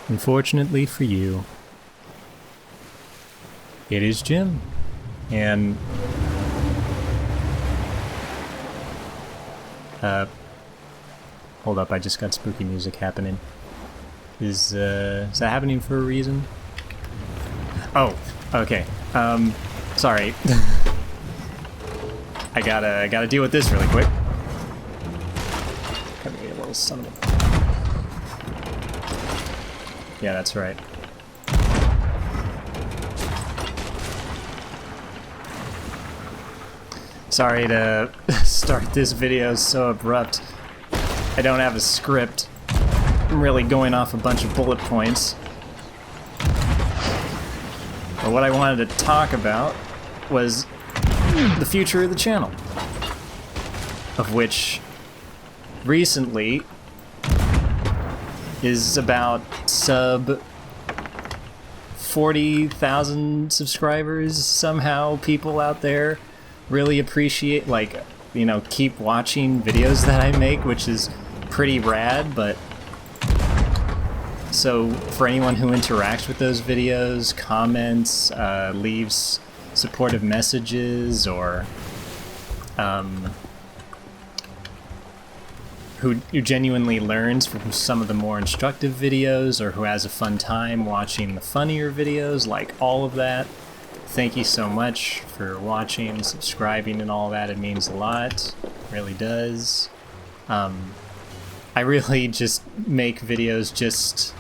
Unfortunately for you, it is Jim. And hold up, I just got spooky music happening. Is that happening for a reason? Oh, okay. Sorry. I gotta deal with this really quick. Come here, little son of a... Yeah, that's right. Sorry to start this video so abrupt. I don't have a script. I'm really going off a bunch of bullet points. But what I wanted to talk about was the future of the channel, of which recently is about sub 40,000 subscribers. Somehow people out there really appreciate, like, you know, keep watching videos that I make, which is pretty rad. But so for anyone who interacts with those videos, comments, leaves supportive messages, or who genuinely learns from some of the more instructive videos, or who has a fun time watching the funnier videos, like all of that, thank you so much for watching, subscribing, and all that. It means a lot. It really does. I really just make videos just...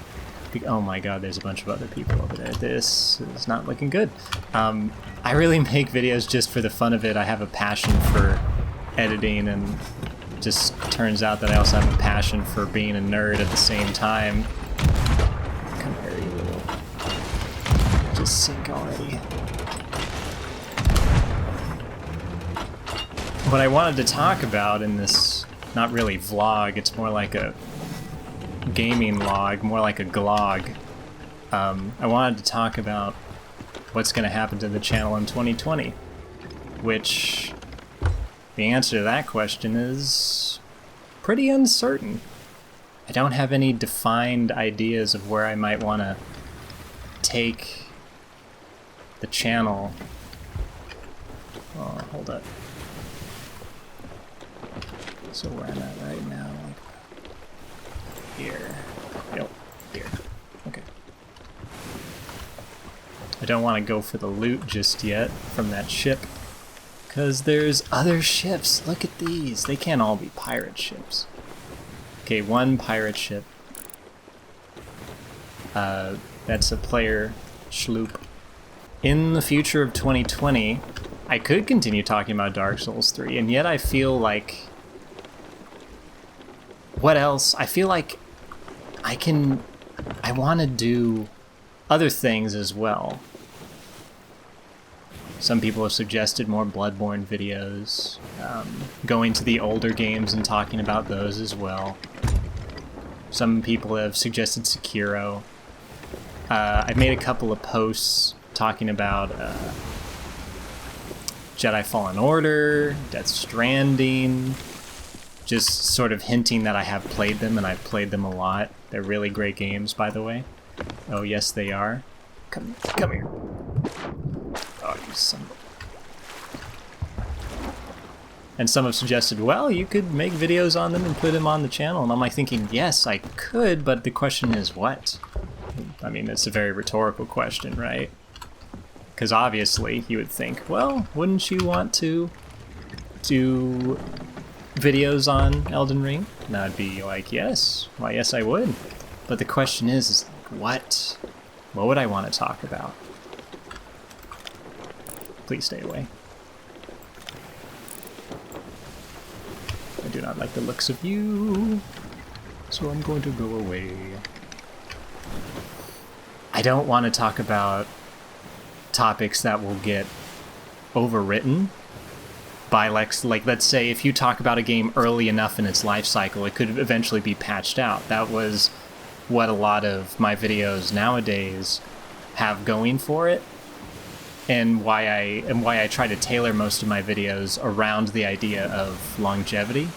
Oh my god, there's a bunch of other people over there. This is not looking good. I really make videos just for the fun of it. I have a passion for editing, and just turns out that I also have a passion for being a nerd at the same time. Come here, you little... Just sink already. What I wanted to talk about in this, not really vlog, it's more like a gaming log, more like a glog. I wanted to talk about what's going to happen to the channel in 2020, which the answer to that question is pretty uncertain. I don't have any defined ideas of where I might want to take the channel. Oh, hold up. So where I'm at right now, like here. Yep, here. Okay. I don't want to go for the loot just yet from that ship, because there's other ships. Look at these. They can't all be pirate ships. Okay, one pirate ship. That's a player sloop. In the future of 2020, I could continue talking about Dark Souls 3, and yet I feel like... What else? I feel like I want to do other things as well. Some people have suggested more Bloodborne videos, going to the older games and talking about those as well. Some people have suggested Sekiro. I've made a couple of posts talking about Jedi Fallen Order, Death Stranding, just sort of hinting that I have played them, and I've played them a lot. They're really great games, by the way. Oh, yes, they are. Come here. Oh, you son of a... And some have suggested, well, you could make videos on them and put them on the channel. And I'm like thinking, yes, I could, but the question is what? I mean, it's a very rhetorical question, right? Because obviously, you would think, well, wouldn't you want to do videos on Elden Ring? And I'd be like, yes. Why, yes, I would. But the question is what? What would I want to talk about? Please stay away. I do not like the looks of you, so I'm going to go away. I don't want to talk about topics that will get overwritten by, like, let's say if you talk about a game early enough in its life cycle, it could eventually be patched out. That was what a lot of my videos nowadays have going for it, and why I try to tailor most of my videos around the idea of longevity.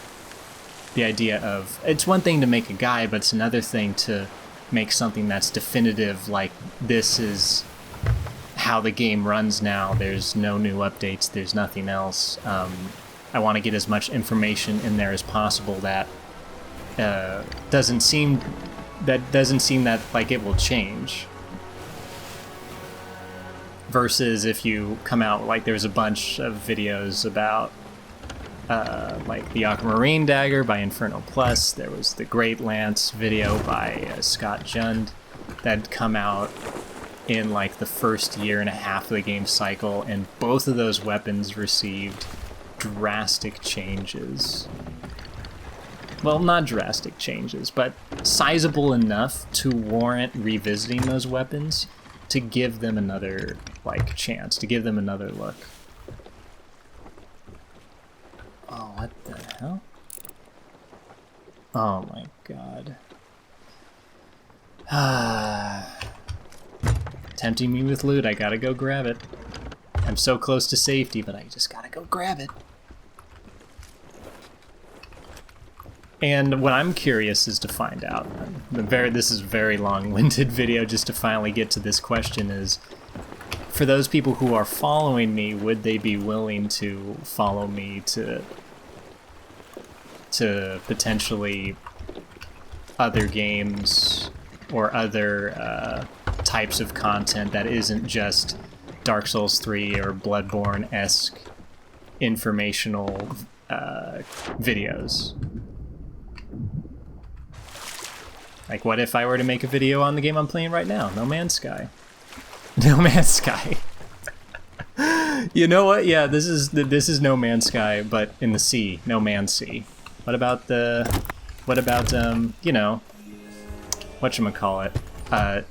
The idea of, it's one thing to make a guide, but it's another thing to make something that's definitive, like this is how the game runs now. There's no new updates. There's nothing else. I want to get as much information in there as possible that doesn't seem that like it will change. Versus if you come out, like there's a bunch of videos about like the Aquamarine Dagger by Infernal Plus. There was the Great Lance video by Scott Jund that come out in like the first year and a half of the game cycle, and both of those weapons received drastic changes. Well, not drastic changes, but sizable enough to warrant revisiting those weapons to give them another like chance, to give them another look. Oh, what the hell? Oh my god. Tempting me with loot, I gotta go grab it. I'm so close to safety, but I just gotta go grab it. And what I'm curious is to find out, this is a very long-winded video just to finally get to this question, is for those people who are following me, would they be willing to follow me to potentially other games or other types of content that isn't just Dark Souls 3 or Bloodborne-esque informational videos? Like, what if I were to make a video on the game I'm playing right now, No Man's Sky? No Man's Sky. You know what? Yeah, this is No Man's Sky, but in the sea, No Man's Sea. What about you know, whatchamacallit?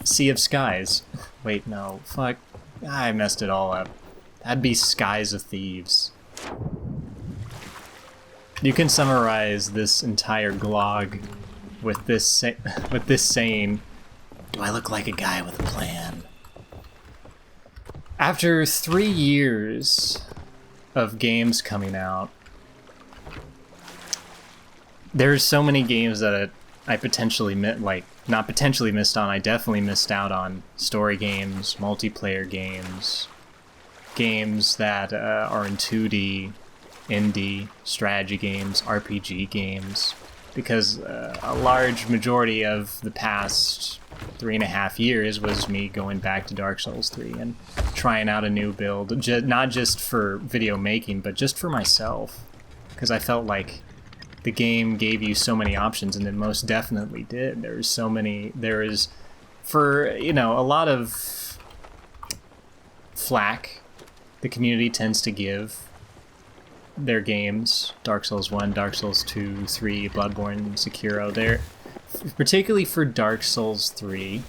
Sea of Skies. Wait, no, fuck. I messed it all up. That'd be Skies of Thieves. You can summarize this entire glog with this saying, "Do I look like a guy with a plan?" After 3 years of games coming out, there's so many games that I potentially not potentially missed on, I definitely missed out on. Story games, multiplayer games, games that are in 2D, indie, strategy games, RPG games, because a large majority of the past 3.5 years was me going back to Dark Souls 3 and trying out a new build, not just for video making, but just for myself, because I felt like the game gave you so many options, and it most definitely did. There is, for, you know, a lot of flack the community tends to give their games, Dark Souls 1, Dark Souls 2, 3, Bloodborne, Sekiro. There, particularly for Dark Souls 3,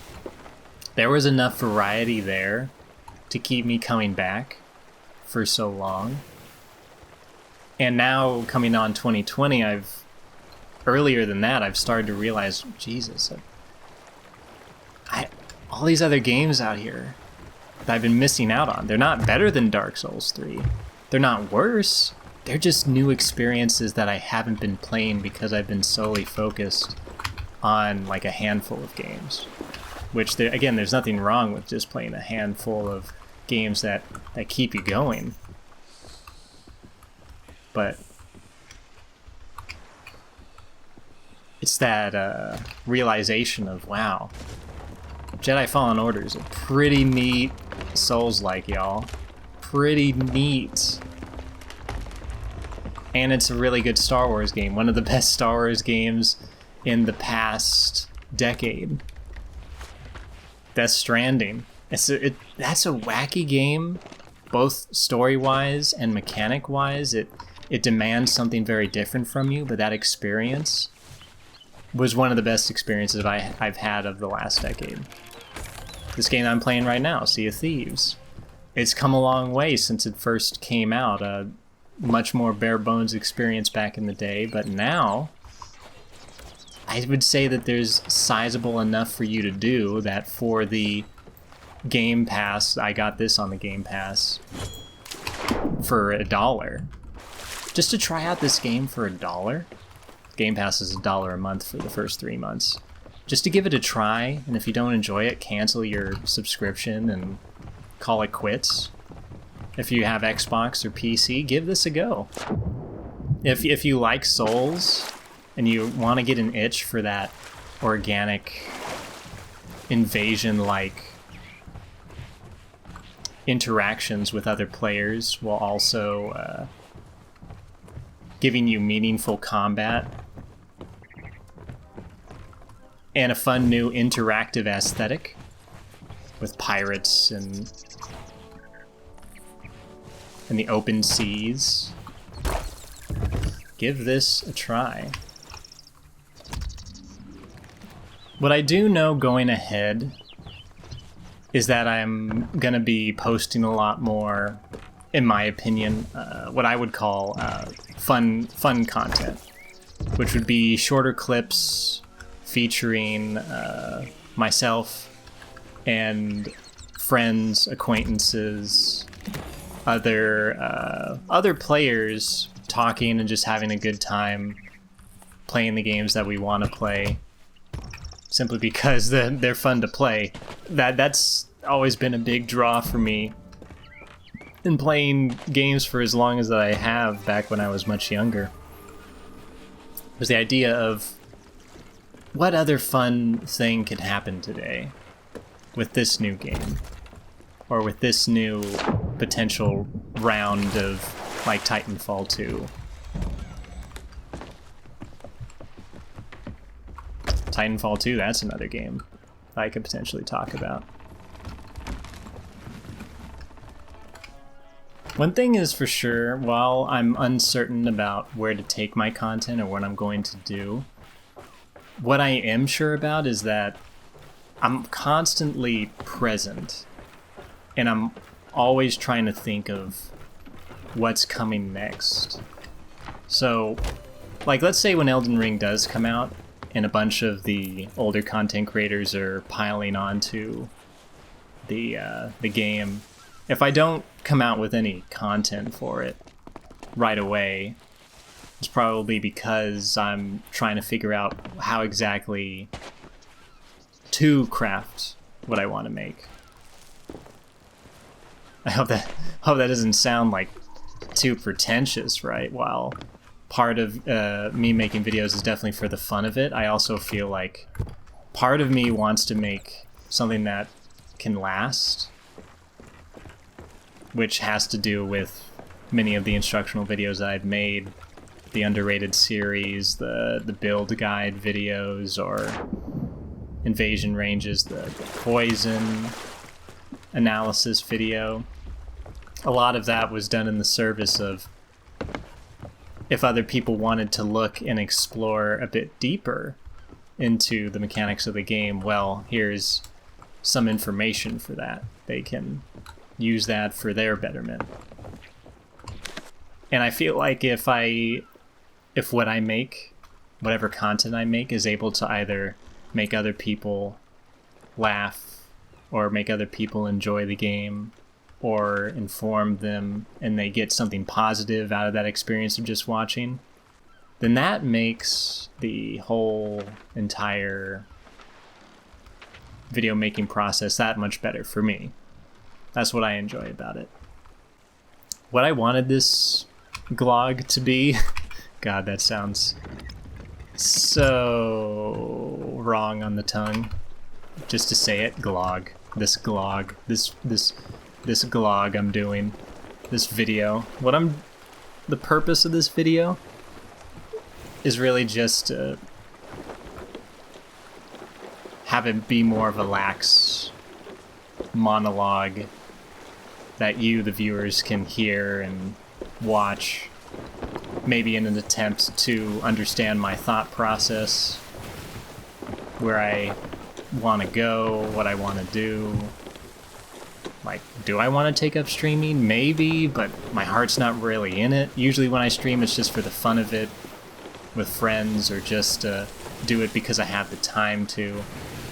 there was enough variety there to keep me coming back for so long. And now, coming on 2020, earlier than that, I've started to realize, Jesus, all these other games out here that I've been missing out on, they're not better than Dark Souls 3. They're not worse. They're just new experiences that I haven't been playing because I've been solely focused on like a handful of games. Which, again, there's nothing wrong with just playing a handful of games that keep you going. But it's that realization of, wow, Jedi Fallen Order is a pretty neat Souls-like, y'all. Pretty neat. And it's a really good Star Wars game. One of the best Star Wars games in the past decade. Death Stranding. That's a wacky game, both story-wise and mechanic-wise. It demands something very different from you, but that experience was one of the best experiences I've had of the last decade. This game I'm playing right now, Sea of Thieves. It's come a long way since it first came out. A much more bare-bones experience back in the day, but now I would say that there's sizable enough for you to do that for the Game Pass, I got this on the Game Pass for $1. Just to try out this game for $1. Game Pass is $1 a month for the first 3 months. just to give it a try, and if you don't enjoy it, cancel your subscription and call it quits. If you have Xbox or PC, give this a go. If you like Souls and you want to get an itch for that organic invasion-like interactions with other players while also giving you meaningful combat and a fun new interactive aesthetic with pirates and the open seas, give this a try. What I do know going ahead is that I'm gonna be posting a lot more, in my opinion, what I would call fun content, which would be shorter clips featuring myself and friends, acquaintances, other players talking and just having a good time playing the games that we want to play, simply because they're fun to play. That's always been a big draw for me in playing games for as long as that I have back when I was much younger. Was the idea of what other fun thing could happen today with this new game, or with this new potential round of like Titanfall 2. Titanfall 2, that's another game I could potentially talk about. One thing is for sure, while I'm uncertain about where to take my content or what I'm going to do, what I am sure about is that I'm constantly present, and I'm always trying to think of what's coming next. So, like, let's say when Elden Ring does come out, and a bunch of the older content creators are piling onto the game, if I don't come out with any content for it right away, it's probably because I'm trying to figure out how exactly to craft what I want to make. I hope that doesn't sound like too pretentious, right? While part of me making videos is definitely for the fun of it, I also feel like part of me wants to make something that can last, which has to do with many of the instructional videos that I've made, the underrated series, the build guide videos, or invasion ranges, the poison analysis video. A lot of that was done in the service of, if other people wanted to look and explore a bit deeper into the mechanics of the game, well, here's some information for that. They can use that for their betterment. And I feel like if what I make, whatever content I make, is able to either make other people laugh or make other people enjoy the game or inform them and they get something positive out of that experience of just watching, then that makes the whole entire video making process that much better for me. That's what I enjoy about it. What I wanted this Glog to be, God, that sounds so wrong on the tongue. Just to say it, Glog. This Glog. This Glog I'm doing. This video. The purpose of this video is really just to have it be more of a lax monologue that you, the viewers, can hear and watch, maybe in an attempt to understand my thought process, where I want to go, what I want to do. Like, do I want to take up streaming? Maybe, but my heart's not really in it. Usually when I stream, it's just for the fun of it, with friends, or just do it because I have the time to,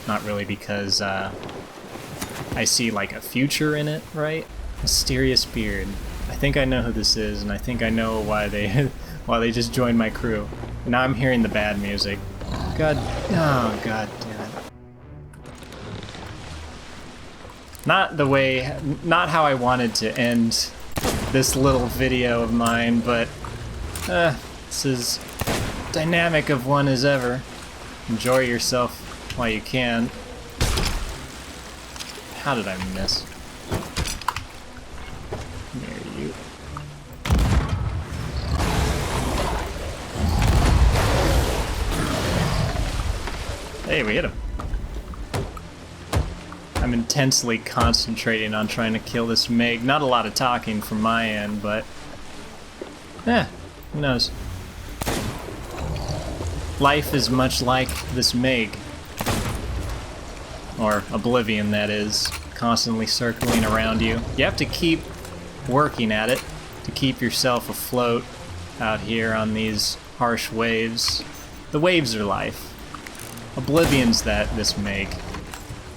not really because I see like a future in it, right? Mysterious Beard. I think I know who this is, and I think I know why they just joined my crew. Now I'm hearing the bad music. God damn it. Not the way, not how I wanted to end this little video of mine, but it's as dynamic of one as ever. Enjoy yourself while you can. How did I miss? There you. Hey, we hit him. I'm intensely concentrating on trying to kill this Meg. Not a lot of talking from my end, but who knows? Life is much like this Meg. Or Oblivion, that is. Constantly circling around you. You have to keep working at it to keep yourself afloat out here on these harsh waves. The waves are life. Oblivion's this Meg.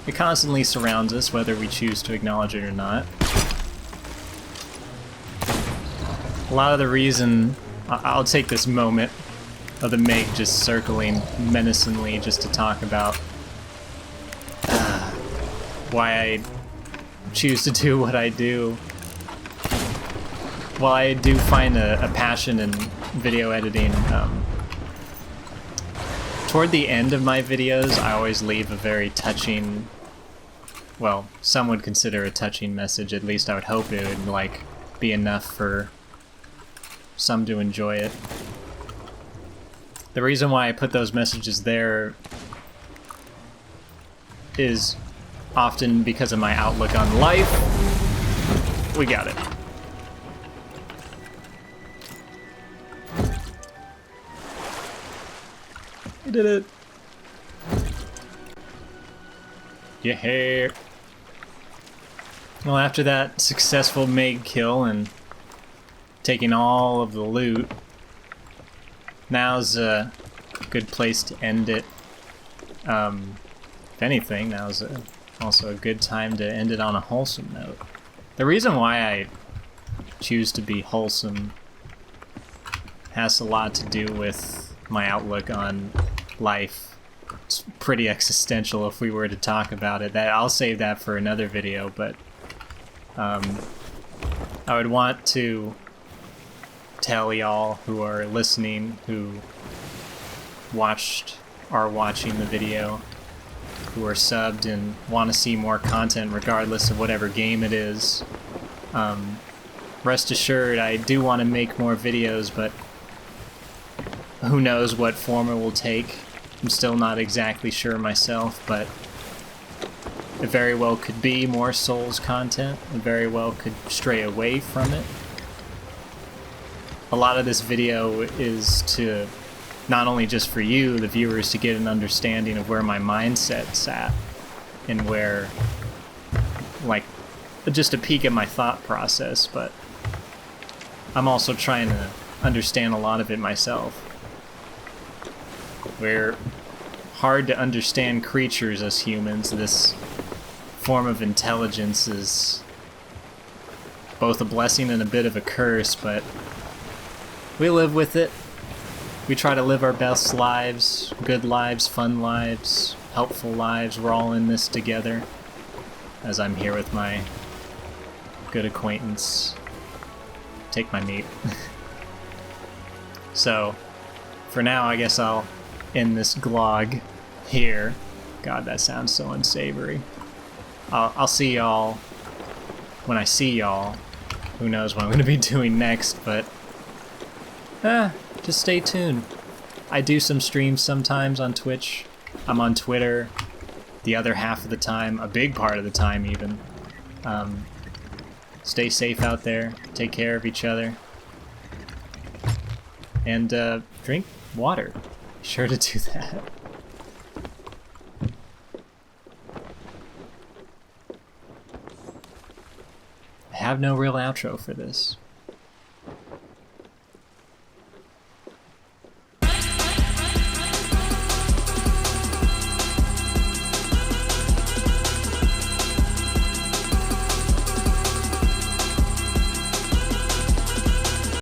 It constantly surrounds us, whether we choose to acknowledge it or not. A lot of the reason... I'll take this moment of the Meg just circling menacingly just to talk about why I choose to do what I do. While I do find a passion in video editing, toward the end of my videos, I always leave a very touching, well, some would consider a touching message. At least I would hope it would, be enough for some to enjoy it. The reason why I put those messages there is often because of my outlook on life. We got it. We did it. Yeah. Well, after that successful Meg kill and taking all of the loot, now's a good place to end it. If anything, now's also a good time to end it on a wholesome note. The reason why I choose to be wholesome has a lot to do with my outlook on life. It's pretty existential if we were to talk about it. I'll save that for another video, but I would want to tell y'all who are listening, who are watching the video, who are subbed and want to see more content regardless of whatever game it is. Rest assured, I do want to make more videos, but who knows what form it will take. I'm still not exactly sure myself, but it very well could be more Souls content. It very well could stray away from it. A lot of this video is to, not only just for you, the viewers, to get an understanding of where my mindset's at, and where, just a peek at my thought process, but I'm also trying to understand a lot of it myself. We're hard to understand creatures as humans. This form of intelligence is both a blessing and a bit of a curse, but we live with it. We try to live our best lives, good lives, fun lives, helpful lives. We're all in this together, as I'm here with my good acquaintance. Take my meat. So, for now, I guess I'll end this glog here. God, that sounds so unsavory. I'll see y'all when I see y'all. Who knows what I'm going to be doing next, but just stay tuned. I do some streams sometimes on Twitch. I'm on Twitter the other half of the time, a big part of the time even. Stay safe out there. Take care of each other. And drink water. Be sure to do that. I have no real outro for this.